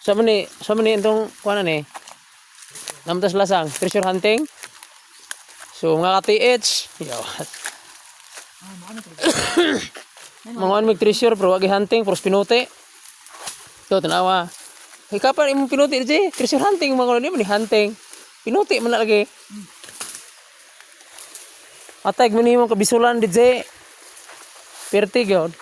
Sa man ni itong kuha na ni. Namtas lasang, treasure hunting. So mga ka-TH, yaw. Mga mig treasure pero wag hunting, pero pinuti. So tanawa. Hey, kapan imong pinuti di? Treasure hunting mga ni hunting. Pinuti man lagi. Atay mo nimo kabisulan DJ. Perti gyud.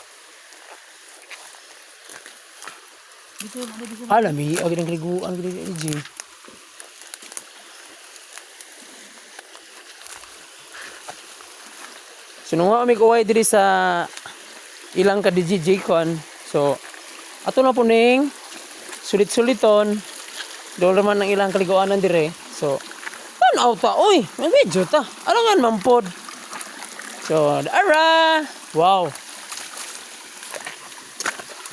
Alami, agi nang liguan gid DJ. Sununga kami kuway diri sa ilang ka DJ kon. So ato na po ning sulit-suliton. Dol man ang ilang kaliguanan dire. So tanaw ta oy, may video ta. Alangan mampod. So ara. Wow.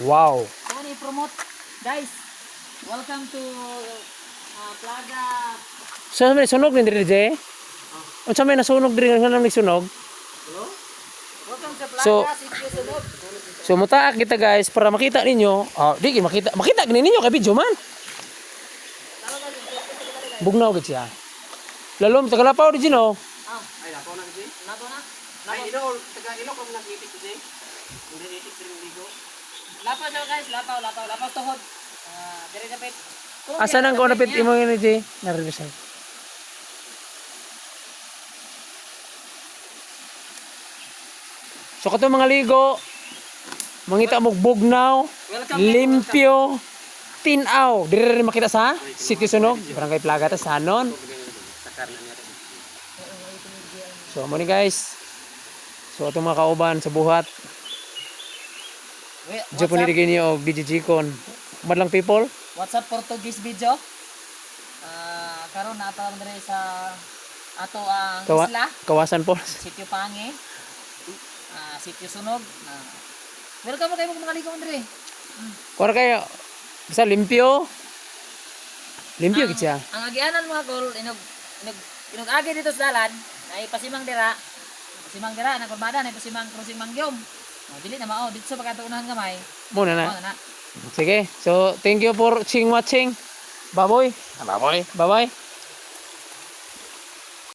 Wow. So ni promote guys. Welcome to Plaga. So may sunog din dire je. Unsa may nasunog dire nga nang nagsunog? Hello? Welcome to Plaga So- Sitio Sunog. So mutaak kita guys para makita ninyo. Di makita gini ninyo kay video man. Bugnaw gid siya. Lalom tagalapaw di Gino. Ay lapo na kasi. Lapo na. Ay, taga ilo kami nakitik kasi. Hindi itik rin ligo. Lapo daw guys, lapaw tuhod. Dire dapat. Asa nang ko napit imo ni J? Narinig. So kato mga ligo, mangita mo bugnaw, limpyo, tinaw. Dire rin makita sa City Sunog, Barangay Plaga ta sa Hanon. Sakar na niya rin. So mo ni guys. So atong mga kauban sa buhat, diyo po nirigay niyo og BGG kon. Madlang people. What's up Portuguese video? Karon na ato dire sa ato ang isla, Kawasan po. Sitio Pangi. Sitio Sunog. Welcome mo kayo mga ligaw dire. Kuha kayo. Basta limpyo. Limpyo gid siya. Ang agianan mga gol inog agi dito sa dalan ay pasimang dira. Pasimang dira na kurbada na pasimang crossing mangyom. Dili na mao dito sa pagkatuunahan gamay. Muna na. Mao na. Sige. So thank you for watching. Baboy. Baboy. Bye-bye.